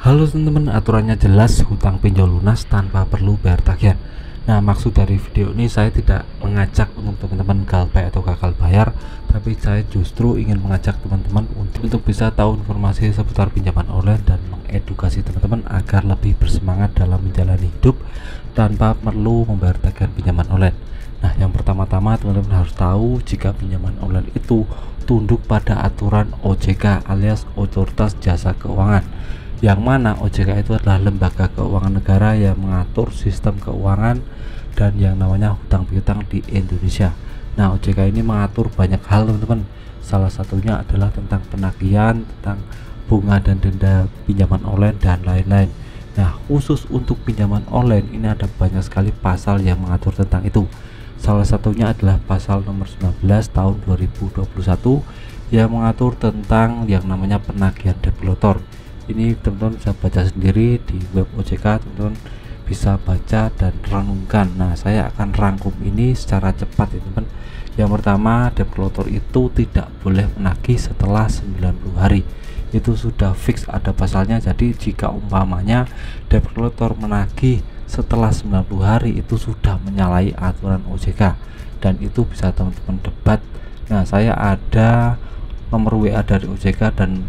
Halo teman-teman, aturannya jelas, hutang pinjol lunas tanpa perlu bayar tagihan. Nah, maksud dari video ini saya tidak mengajak untuk teman-teman galbay atau gagal bayar, tapi saya justru ingin mengajak teman-teman untuk bisa tahu informasi seputar pinjaman online dan mengedukasi teman-teman agar lebih bersemangat dalam menjalani hidup tanpa perlu membayar tagihan pinjaman online. Nah, yang pertama-tama teman-teman harus tahu jika pinjaman online itu tunduk pada aturan OJK alias Otoritas Jasa Keuangan, yang mana OJK itu adalah lembaga keuangan negara yang mengatur sistem keuangan dan yang namanya hutang piutang di Indonesia. Nah, OJK ini mengatur banyak hal teman-teman, salah satunya adalah tentang penagihan, tentang bunga dan denda pinjaman online dan lain-lain. Nah, khusus untuk pinjaman online ini ada banyak sekali pasal yang mengatur tentang itu. Salah satunya adalah pasal nomor 19 tahun 2021 yang mengatur tentang yang namanya penagihan debt collector. Ini teman-teman bisa baca sendiri di web OJK, teman-teman bisa baca dan renungkan. Nah, saya akan rangkum ini secara cepat ya teman-teman. Yang pertama, debt collector itu tidak boleh menagih setelah 90 hari. Itu sudah fix, ada pasalnya. Jadi jika umpamanya debt collector menagih setelah 90 hari itu sudah menyalahi aturan OJK, dan itu bisa teman-teman debat. Nah, saya ada nomor WA dari OJK dan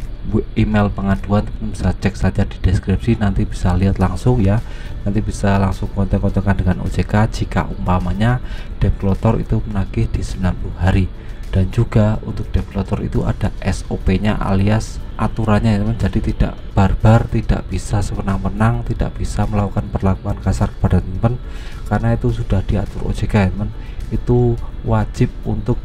email pengaduan, teman bisa cek saja di deskripsi, nanti bisa lihat langsung ya, nanti bisa langsung kontak-kontakan dengan OJK jika umpamanya debt collector itu menagih di 90 hari. Dan juga untuk debt collector itu ada SOP nya alias aturannya ya teman, jadi tidak barbar, tidak bisa sewenang-wenang, tidak bisa melakukan perlakuan kasar kepada teman, karena itu sudah diatur OJK ya teman. Itu wajib untuk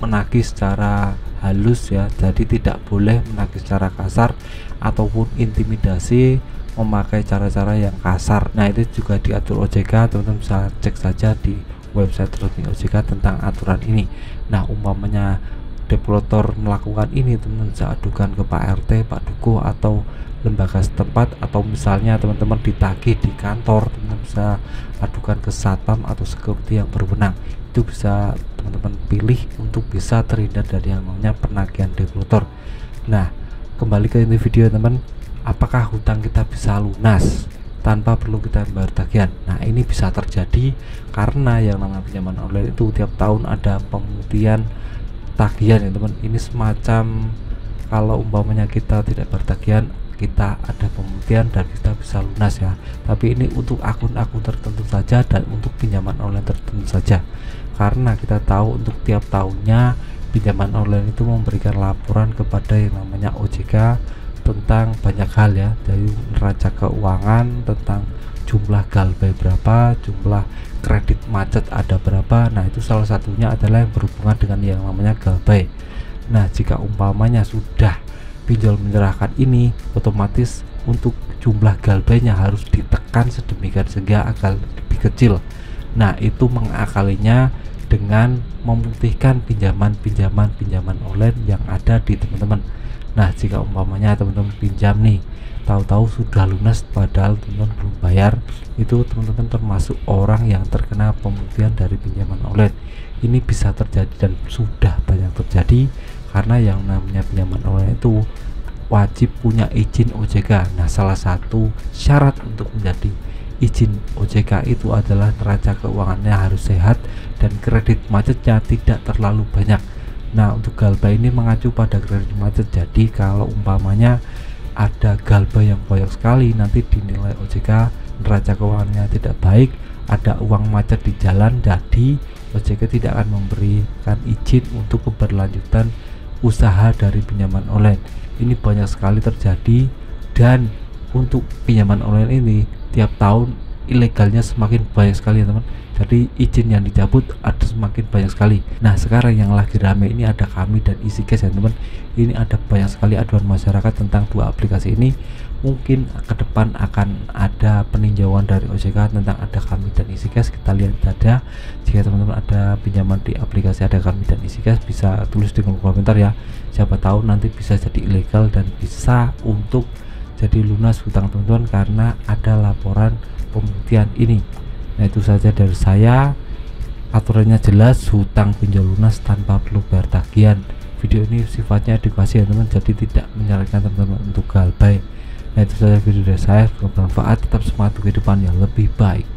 menagih secara halus ya, jadi tidak boleh menagih secara kasar ataupun intimidasi memakai cara-cara yang kasar. Nah, itu juga diatur OJK, teman-teman bisa cek saja di website resmi OJK tentang aturan ini. Nah, umpamanya debt collector melakukan ini, teman-teman bisa adukan ke Pak RT, Pak Dukuh atau lembaga setempat, atau misalnya teman-teman ditagih di kantor, teman-teman bisa adukan ke satpam atau security yang berwenang. Itu bisa teman-teman pilih untuk bisa terhindar dari yang namanya penagihan debt collector. Nah, kembali ke ini video teman, apakah hutang kita bisa lunas tanpa perlu kita bayar tagihan? Nah, ini bisa terjadi karena yang namanya pinjaman online itu tiap tahun ada pemutihan tagihan ya teman. Ini semacam kalau umpamanya kita tidak bertagihan, kita ada pemutihan dan kita bisa lunas ya. Tapi ini untuk akun-akun tertentu saja dan untuk pinjaman online tertentu saja, karena kita tahu untuk tiap tahunnya pinjaman online itu memberikan laporan kepada yang namanya OJK tentang banyak hal ya, dari neraca keuangan, tentang jumlah galbay berapa, jumlah kredit macet ada berapa. Nah, itu salah satunya adalah yang berhubungan dengan yang namanya galbay. Nah, jika umpamanya sudah pinjol menyerahkan ini, otomatis untuk jumlah galbaynya harus ditekan sedemikian sehingga agar lebih kecil. Nah, itu mengakalinya dengan memutihkan pinjaman online yang ada di teman-teman. Nah, jika umpamanya teman-teman pinjam nih, tahu-tahu sudah lunas padahal teman-teman belum bayar, itu teman-teman termasuk orang yang terkena pemutihan dari pinjaman online. Ini bisa terjadi dan sudah banyak terjadi karena yang namanya pinjaman online itu wajib punya izin OJK. Nah, salah satu syarat untuk menjadi izin OJK itu adalah neraca keuangannya harus sehat dan kredit macetnya tidak terlalu banyak. Nah, untuk galbay ini mengacu pada kredit macet. Jadi kalau umpamanya ada galbay yang banyak sekali, nanti dinilai OJK neraca keuangannya tidak baik, ada uang macet di jalan, jadi OJK tidak akan memberikan izin untuk keberlanjutan usaha dari pinjaman online. Ini banyak sekali terjadi, dan untuk pinjaman online ini tiap tahun ilegalnya semakin banyak sekali ya teman. Jadi izin yang dicabut ada semakin banyak sekali. Nah, sekarang yang lagi rame ini ada Kami dan EasyCash ya teman. Ini ada banyak sekali aduan masyarakat tentang dua aplikasi ini. Mungkin ke depan akan ada peninjauan dari OJK tentang ada Kami dan EasyCash. Kita lihat saja. Jika teman-teman ada pinjaman di aplikasi ada Kami dan EasyCash, bisa tulis di kolom komentar ya. Siapa tahu nanti bisa jadi ilegal dan bisa untuk jadi lunas hutang teman-teman karena ada laporan pemutihan ini. Nah, itu saja dari saya. Aturannya jelas, hutang pinjol lunas tanpa perlu bayar tagihan. Video ini sifatnya edukasi ya teman, jadi tidak menyarankan teman-teman untuk galbay. Nah, itu saja video dari saya, semoga bermanfaat. Tetap semangat untuk kehidupan yang lebih baik.